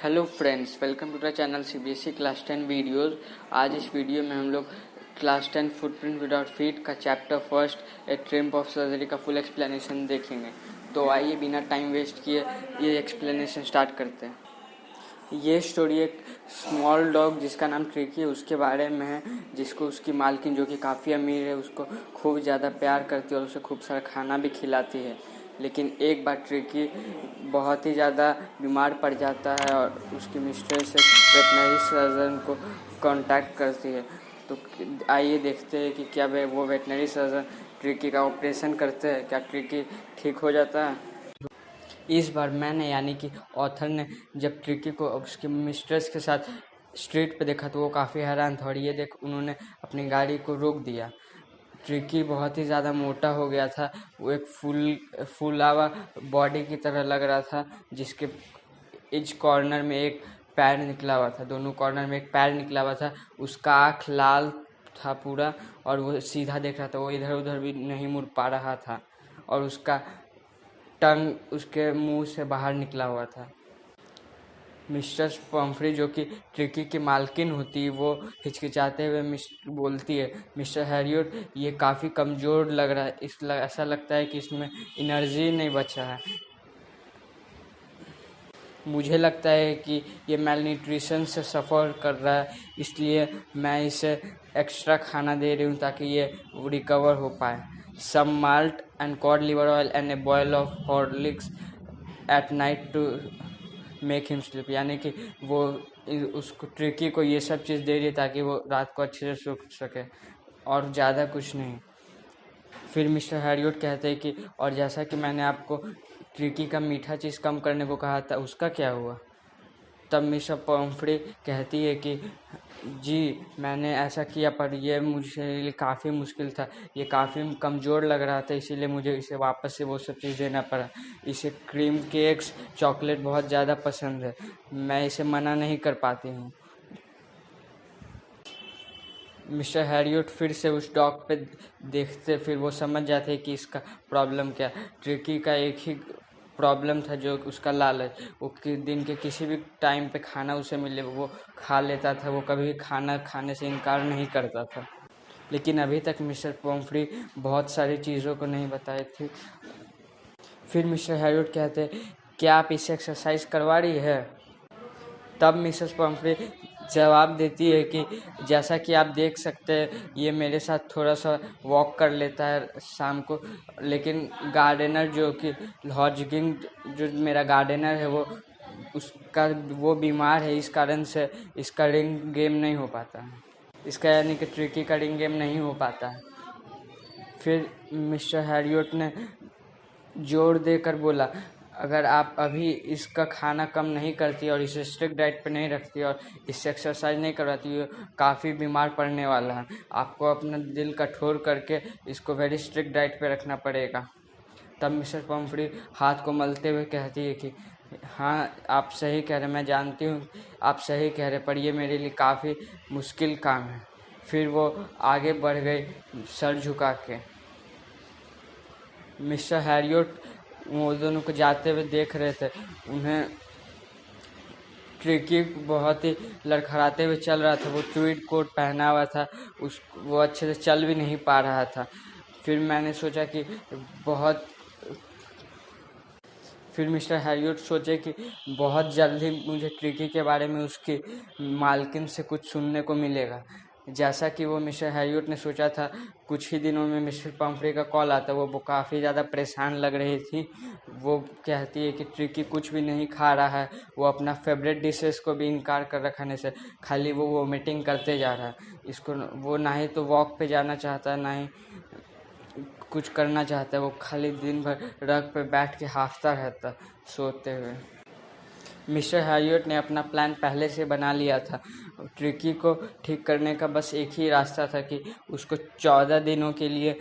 Hello friends, welcome to the channel CBSE class 10 videos. आज इस video में हम लोग क्लास 10 फुटप्रिंट विदाउट फीट का chapter first a triumph of surgery का फुल एक्सप्लेनेशन देखेंगे। तो आइए बिना टाइम वेस्ट किए ये एक्सप्लेनेशन स्टार्ट करते हैं। ये स्टोरी एक स्मॉल डॉग जिसका नाम ट्रिकी है उसके बारे में है, जिसको उसकी मालकिन जो कि काफ़ी अमीर है उसको खूब ज़्यादा प्यार करती है और उसे खूब सारा खाना भी खिलाती है। लेकिन एक बार ट्रिकी बहुत ही ज़्यादा बीमार पड़ जाता है और उसकी मिस्ट्रेस से वेटनरी सर्जन को कांटेक्ट करती है। तो आइए देखते हैं कि क्या वो वेटनरी सर्जन ट्रिकी का ऑपरेशन करते हैं, क्या ट्रिकी ठीक हो जाता है। इस बार मैंने यानी कि ऑथर ने जब ट्रिकी को उसकी मिस्ट्रेस के साथ स्ट्रीट पे देखा तो वो काफ़ी हैरान था और ये देख उन्होंने अपनी गाड़ी को रोक दिया। ट्रिकी बहुत ही ज़्यादा मोटा हो गया था, वो एक फूलावा बॉडी की तरह लग रहा था, जिसके इच कॉर्नर में एक पैर निकला हुआ था, दोनों कॉर्नर में एक पैर निकला हुआ था। उसका आँख लाल था पूरा और वो सीधा देख रहा था, वो इधर उधर भी नहीं मुड़ पा रहा था और उसका टंग उसके मुंह से बाहर निकला हुआ था। मिस्टर पम्फ्री जो कि ट्रिकी की मालकिन होती है वो हिचकिचाते हुए बोलती है, मिस्टर हैरियट ये काफ़ी कमज़ोर लग रहा है, ऐसा लगता है कि इसमें एनर्जी नहीं बचा है। मुझे लगता है कि ये मेलन्यूट्रिशन से सफ़र कर रहा है, इसलिए मैं इसे एक्स्ट्रा खाना दे रही हूँ ताकि ये रिकवर हो पाए। Some malt and cod liver oil and a bowl of Horlicks at night to make him sleep, यानी कि वो उसको ट्रिकी को ये सब चीज़ दे रही है ताकि वो रात को अच्छे से सो सके और ज़्यादा कुछ नहीं। फिर मिस्टर हैरियट कहते हैं कि और जैसा कि मैंने आपको ट्रिकी का मीठा चीज़ कम करने को कहा था उसका क्या हुआ। तब मिस्टर पम्फ्री कहती है कि जी मैंने ऐसा किया पर यह मुझे लिए काफ़ी मुश्किल था, ये काफ़ी कमज़ोर लग रहा था, इसीलिए मुझे इसे वापस से वो सब चीज़ देना पड़ा। इसे क्रीम केक्स चॉकलेट बहुत ज़्यादा पसंद है, मैं इसे मना नहीं कर पाती हूँ। मिस्टर हैरियट फिर से उस डॉग पे देखते, फिर वो समझ जाते कि इसका प्रॉब्लम क्या। ट्रिकी का एक ही प्रॉब्लम था जो उसका लालच, वो दिन के किसी भी टाइम पे खाना उसे मिले वो खा लेता था, वो कभी खाना खाने से इनकार नहीं करता था। लेकिन अभी तक मिस्टर पम्फ्री बहुत सारी चीज़ों को नहीं बताए थे। फिर मिस्टर हैरियट कहते क्या आप इसे एक्सरसाइज करवा रही है। तब मिसेस पम्फ्री जवाब देती है कि जैसा कि आप देख सकते हैं ये मेरे साथ थोड़ा सा वॉक कर लेता है शाम को, लेकिन गार्डनर जो कि हॉजकिंग जो मेरा गार्डनर है वो बीमार है, इस कारण से इसका रिंग गेम नहीं हो पाता है, इसका यानी कि ट्रिकी का रिंग गेम नहीं हो पाता है। फिर मिस्टर हैरियट ने जोर देकर बोला अगर आप अभी इसका खाना कम नहीं करती और इसे स्ट्रिक्ट डाइट पे नहीं रखती और इससे एक्सरसाइज नहीं करवाती, काफ़ी बीमार पड़ने वाला है। आपको अपना दिल कठोर करके इसको वेरी स्ट्रिक्ट डाइट पे रखना पड़ेगा। तब मिस्टर पम्फ्री हाथ को मलते हुए कहती है कि हाँ आप सही कह रहे, मैं जानती हूँ आप सही कह रहे, पर ये मेरे लिए काफ़ी मुश्किल काम है। फिर वो आगे बढ़ गई सर झुका के। मिस्टर हैरियट वो दोनों को जाते हुए देख रहे थे, उन्हें ट्रिकी बहुत ही लड़खड़ाते हुए चल रहा था, वो ट्वीड कोट पहना हुआ था, वो अच्छे से चल भी नहीं पा रहा था। फिर मैंने सोचा कि फिर मिस्टर हैरियट सोचे कि बहुत जल्दी मुझे ट्रिकी के बारे में उसकी मालकिन से कुछ सुनने को मिलेगा। जैसा कि वो मिस्टर हैरियट ने सोचा था, कुछ ही दिनों में मिस्टर पम्फ्री का कॉल आता, वो काफ़ी ज़्यादा परेशान लग रही थी। वो कहती है कि ट्रिकी कुछ भी नहीं खा रहा है, वो अपना फेवरेट डिशेस को भी इनकार कर रहा खाने से, खाली वो वोमिटिंग करते जा रहा है। इसको वो ना ही तो वॉक पे जाना चाहता है ना ही कुछ करना चाहता है, वो खाली दिन भर रग पे बैठ के हाफता रहता सोते हुए। मिस्टर हैरियट ने अपना प्लान पहले से बना लिया था। ट्रिकी को ठीक करने का बस एक ही रास्ता था कि उसको 14 दिनों के लिए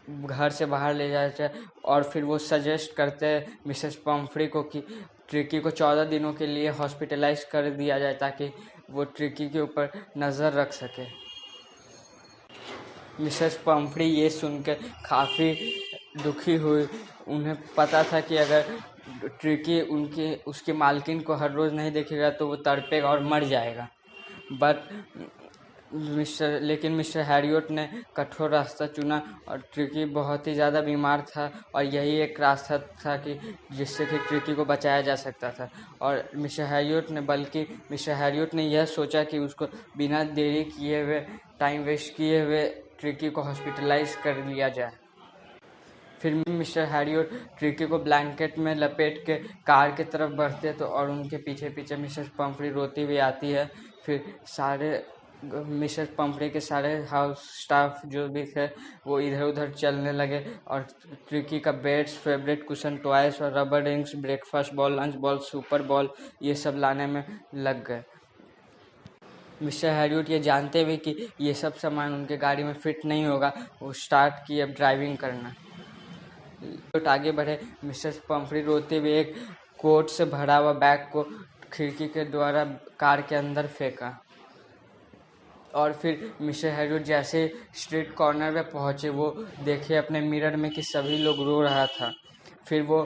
घर से बाहर ले जाया जाए और फिर वो सजेस्ट करते हैं मिसेस पम्फ्री को कि ट्रिकी को 14 दिनों के लिए हॉस्पिटलाइज कर दिया जाए ताकि वो ट्रिकी के ऊपर नज़र रख सके। मिसेस पम्फ्री ये सुनकर काफ़ी दुखी हुई, उन्हें पता था कि अगर ट्रिकी उसके मालकिन को हर रोज़ नहीं देखेगा तो वो तड़पेगा और मर जाएगा। बट लेकिन मिस्टर हैरियट ने कठोर रास्ता चुना और ट्रिकी बहुत ही ज़्यादा बीमार था और यही एक रास्ता था कि जिससे कि ट्रिकी को बचाया जा सकता था। और मिस्टर हैरियट ने यह सोचा कि उसको बिना देरी किए हुए, टाइम वेस्ट किए हुए ट्रिकी को हॉस्पिटलाइज कर लिया जाए। फिर मिस्टर हैरियट ट्रिकी को ब्लैंकेट में लपेट के कार की तरफ बढ़ते तो और उनके पीछे पीछे मिसेस पम्फ्री रोती हुई आती है। फिर मिसेस पम्फ्री के सारे हाउस स्टाफ जो भी थे वो इधर उधर चलने लगे और ट्रिकी का बेड्स, फेवरेट कुशन टॉयस और rubber rings, breakfast ball, lunch ball, super ball ये सब लाने में लग गए। मिस्टर हैरियट ये जानते हुए कि ये सब सामान उनके गाड़ी में फिट नहीं होगा, वो स्टार्ट किए अब ड्राइविंग करना। आगे बढ़े। मिसेस पम्फ्री रोते हुए एक कोट से भरा हुआ बैग को खिड़की के द्वारा कार के अंदर फेंका और फिर मिस्टर हैरियट जैसे स्ट्रीट कॉर्नर में पहुंचे वो देखे अपने मिरर में कि सभी लोग रो रहा था। फिर वो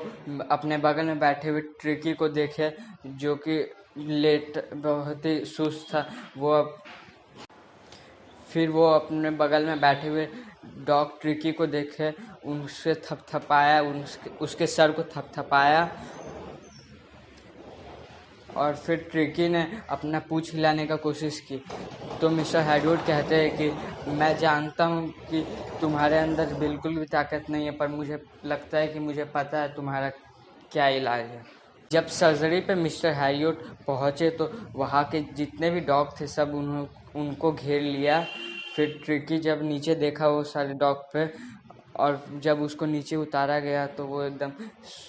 अपने बगल में बैठे हुए ट्रिकी को देखे जो कि बहुत ही सुस्त था। फिर वो अपने बगल में बैठे हुए डॉग ट्रिकी को देखे, उससे थपथपाया, उसके सर को थपथपाया और फिर ट्रिकी ने अपना पूंछ हिलाने का कोशिश की। तो मिस्टर हैरियट कहते हैं कि मैं जानता हूँ कि तुम्हारे अंदर बिल्कुल भी ताकत नहीं है, पर मुझे लगता है कि मुझे पता है तुम्हारा क्या इलाज है। जब सर्जरी पे मिस्टर हैरियट पहुँचे तो वहाँ के जितने भी डॉग थे सब उनको घेर लिया। फिर ट्रिकी जब नीचे देखा वो सारे डॉग पे और जब उसको नीचे उतारा गया तो वो एकदम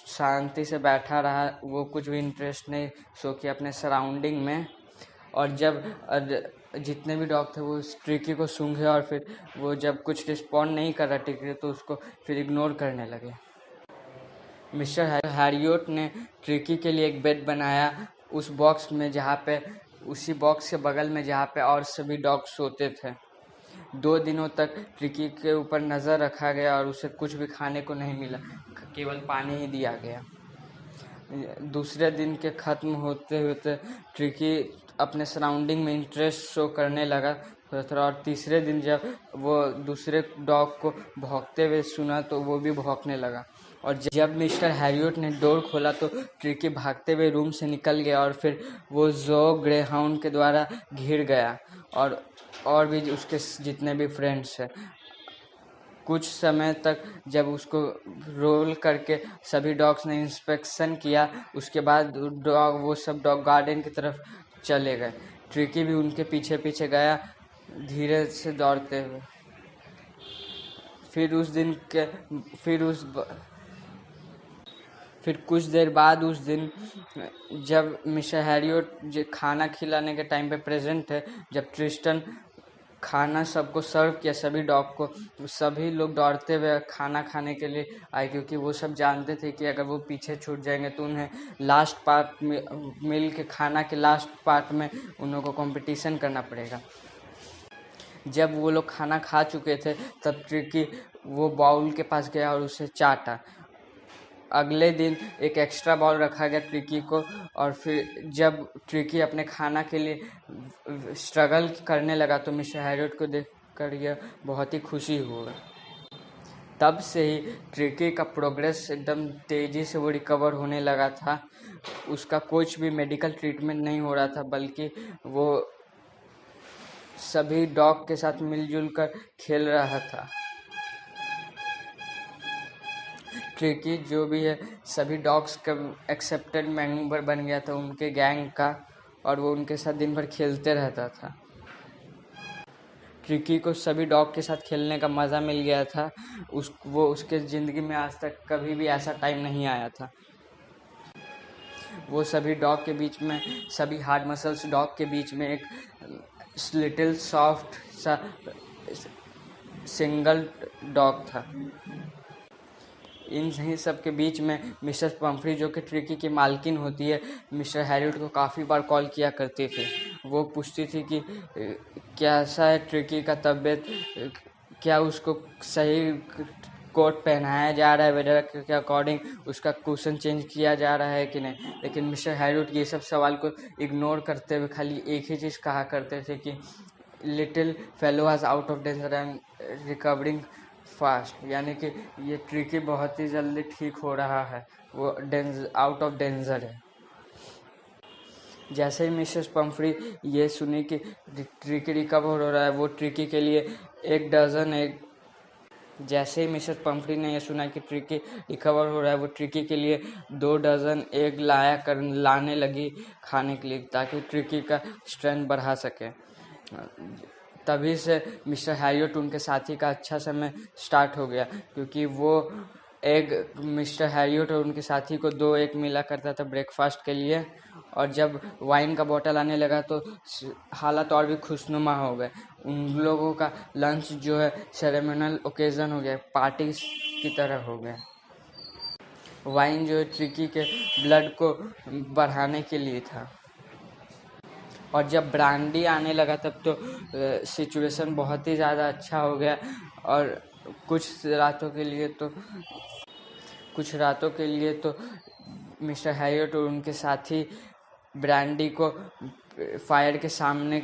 शांति से बैठा रहा, वो कुछ भी इंटरेस्ट नहीं शो किया अपने सराउंडिंग में। और जब जितने भी डॉग थे वो ट्रिकी को सूंघे और फिर वो जब कुछ रिस्पॉन्ड नहीं कर रहा ट्रिकी तो उसको फिर इग्नोर करने लगे। मिस्टर हैरियट ने ट्रिकी के लिए एक बेड बनाया उस बॉक्स में उसी बॉक्स के बगल में जहाँ पे और सभी डॉग सोते थे। 2 दिनों तक ट्रिकी के ऊपर नज़र रखा गया और उसे कुछ भी खाने को नहीं मिला, केवल पानी ही दिया गया। दूसरे दिन के ख़त्म होते होते ट्रिकी अपने सराउंडिंग में इंटरेस्ट शो करने लगा थोड़ा और तीसरे दिन जब वो दूसरे डॉग को भौंकते हुए सुना तो वो भी भौंकने लगा। और जब मिस्टर हैरियट ने डोर खोला तो ट्रिकी भागते हुए रूम से निकल गया और फिर वो जो ग्रेहाउंड के द्वारा घिर गया और भी उसके जितने भी फ्रेंड्स हैं। कुछ समय तक जब उसको रोल करके सभी डॉग्स ने इंस्पेक्शन किया, उसके बाद वो सब डॉग गार्डन की तरफ चले गए। ट्रिकी भी उनके पीछे पीछे गया धीरे से दौड़ते हुए। फिर कुछ देर बाद उस दिन जब मिस्टर हैरियट खाना खिलाने के टाइम पे प्रेजेंट थे, जब ट्रिस्टन खाना सबको सर्व किया सभी डॉग को, तो सभी लोग दौड़ते हुए खाना खाने के लिए आए क्योंकि वो सब जानते थे कि अगर वो पीछे छूट जाएंगे तो उन्हें लास्ट पार्ट में मील के खाना के लास्ट पार्ट में उन लोगों को कंपटीशन करना पड़ेगा। जब वो लोग खाना खा चुके थे तब ट्रिकी वो बाउल के पास गया और उसे चाटा। अगले दिन एक एक्स्ट्रा बॉल रखा गया ट्रिकी को और फिर जब ट्रिकी अपने खाना के लिए स्ट्रगल करने लगा तो मिस्टर हैरियट को देखकर यह बहुत ही खुशी हुआ। तब से ही ट्रिकी का प्रोग्रेस एकदम तेज़ी से वो रिकवर होने लगा था। उसका कुछ भी मेडिकल ट्रीटमेंट नहीं हो रहा था, बल्कि वो सभी डॉग के साथ मिलजुल कर खेल रहा था। ट्रिकी जो भी है सभी डॉग्स का एक्सेप्टेड मेंबर बन गया था उनके गैंग का और वो उनके साथ दिन भर खेलते रहता था। ट्रिकी को सभी डॉग के साथ खेलने का मज़ा मिल गया था। उसके ज़िंदगी में आज तक कभी भी ऐसा टाइम नहीं आया था। वो सभी डॉग के बीच में, सभी हार्ड मसल्स डॉग के बीच में एक लिटिल सॉफ्ट सा सिंगल डॉग था। इन सब के बीच में मिसेस पम्फ्री जो कि ट्रिकी की मालकिन होती है, मिस्टर हैरियट को काफ़ी बार कॉल किया करती थी। वो पूछती थी कि कैसा है ट्रिकी का तबीयत, क्या उसको सही कोट पहनाया जा रहा है वेदर के अकॉर्डिंग, उसका क्वेश्चन चेंज किया जा रहा है कि नहीं। लेकिन मिस्टर हैरियट ये सब सवाल को इग्नोर करते हुए खाली एक ही चीज़ कहा करते थे कि little fellow was out of danger and recovering fast, यानी कि ये ट्रिकी बहुत ही जल्दी ठीक हो रहा है, वो आउट ऑफ डेंजर है। जैसे ही मिसेस पंफ्री ये सुनी कि ट्रिकी रिकवर हो रहा है, वो ट्रिकी के लिए 1 डज़न एग, जैसे ही मिसेस पंफ्री ने यह सुना कि ट्रिकी रिकवर हो रहा है, वो ट्रिकी के लिए 2 डज़न एग लाने लगी खाने के लिए, ताकि ट्रिकी का स्ट्रेंथ बढ़ा सके। तभी से मिस्टर हैरियट उनके साथी का अच्छा समय स्टार्ट हो गया, क्योंकि वो एग मिस्टर हैरियट और उनके साथी को 2 एग मिला करता था ब्रेकफास्ट के लिए, और जब वाइन का बोतल आने लगा तो हालत और भी खुशनुमा हो गए। उन लोगों का लंच जो है सेरेमोनियल ओकेजन हो गया, पार्टी की तरह हो गया। वाइन जो है ट्रिकी के ब्लड को बढ़ाने के लिए था, और जब ब्रांडी आने लगा तब तो सिचुएशन बहुत ही ज़्यादा अच्छा हो गया। और कुछ रातों के लिए तो मिस्टर हैरियट और उनके साथी ब्रांडी को फायर के सामने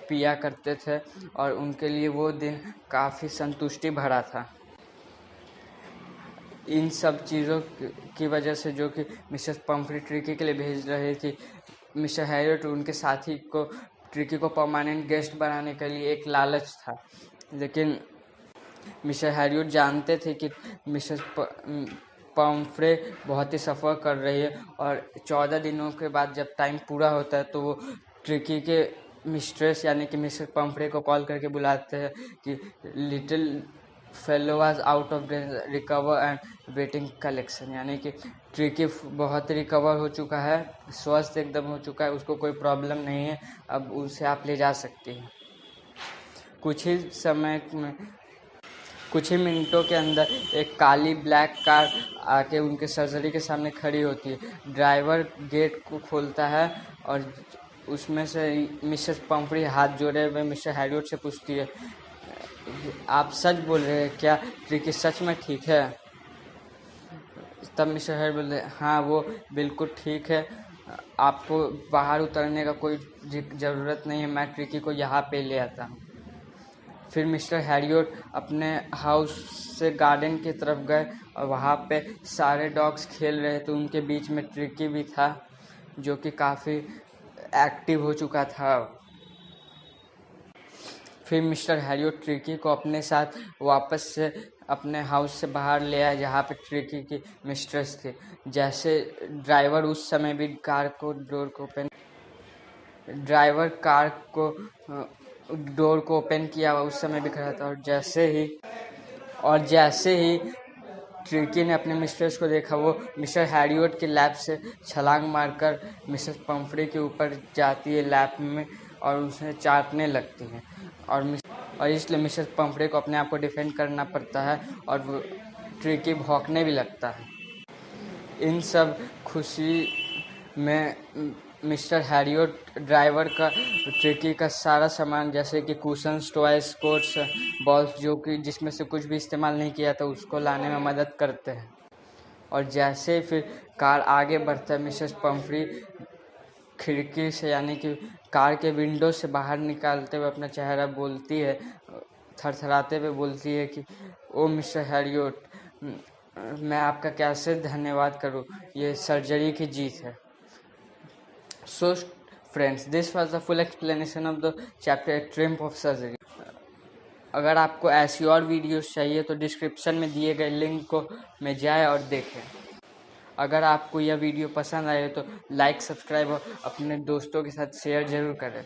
पिया करते थे, और उनके लिए वो दिन काफ़ी संतुष्टि भरा था। इन सब चीज़ों की वजह से जो कि मिसेस पंफ्री ट्रिकी के लिए भेज रही थी, मिस्टर हैरियट उनके साथी को ट्रिकी को परमानेंट गेस्ट बनाने के लिए एक लालच था। लेकिन मिस्टर हैरियट जानते थे कि मिसेस पंफ्रे बहुत ही सफ़र कर रही है, और 14 दिनों के बाद जब टाइम पूरा होता है तो वो ट्रिकी के मिस्ट्रेस यानी कि मिसेस पंफ्रे को कॉल करके बुलाते हैं कि little fellow was out of recover and waiting collection, यानी कि ट्रिकी बहुत रिकवर हो चुका है, स्वस्थ एकदम हो चुका है, उसको कोई प्रॉब्लम नहीं है, अब उसे आप ले जा सकती हैं। कुछ ही मिनटों के अंदर एक काली ब्लैक कार आके उनके सर्जरी के सामने खड़ी होती है। ड्राइवर गेट को खोलता है और उसमें से मिसेस पंफ्री हाथ जोड़े हुए मिस्टर हैरियट से पूछती है, आप सच बोल रहे हैं क्या? ट्रिकी सच में ठीक है? तब मिस्टर हैरियट बोले, हाँ वो बिल्कुल ठीक है, आपको बाहर उतरने का कोई ज़रूरत नहीं है, मैं ट्रिकी को यहाँ पे ले आता हूँ। फिर मिस्टर हैरियट अपने हाउस से गार्डन की तरफ गए और वहाँ पे सारे डॉग्स खेल रहे थे, उनके बीच में ट्रिकी भी था जो कि काफ़ी एक्टिव हो चुका था। फिर मिस्टर हैरियट ट्रिकी को अपने साथ वापस से अपने हाउस से बाहर ले आए जहाँ पे ट्रिकी की मिस्ट्रेस थी। जैसे ड्राइवर उस समय भी कार को डोर को ओपन किया, उस समय भी खड़ा था, और जैसे ही ट्रिकी ने अपने मिस्ट्रेस को देखा, वो मिस्टर हैरियट के लैब से छलांग मारकर मिसेस पंफ्री के ऊपर जाती है लैब में और उसे चाटने लगती है, और इसलिए मिसेस पंफ्रे को अपने आप को डिफेंड करना पड़ता है और वो ट्रिकी भौंकने भी लगता है। इन सब खुशी में मिस्टर हैरियट ड्राइवर का ट्रिकी का सारा सामान जैसे कि कुशन्स, टॉयज, कोट्स, बॉल्स जो कि जिसमें से कुछ भी इस्तेमाल नहीं किया था उसको लाने में मदद करते हैं। और जैसे फिर कार आगे बढ़ता है, मिसेस पंफ्री खिड़की से यानी कि कार के विंडो से बाहर निकालते हुए अपना चेहरा बोलती है, थरथराते हुए बोलती है कि ओ मिस्टर हैरियट, मैं आपका कैसे धन्यवाद करूं, ये सर्जरी की जीत है। So friends, this was the full explanation of the chapter triumph of surgery. अगर आपको ऐसी और वीडियोस चाहिए तो डिस्क्रिप्शन में दिए गए लिंक को में जाए और देखें। अगर आपको यह वीडियो पसंद आए तो लाइक, सब्सक्राइब और अपने दोस्तों के साथ शेयर ज़रूर करें।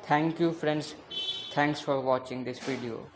Thank you friends, thanks for watching this video.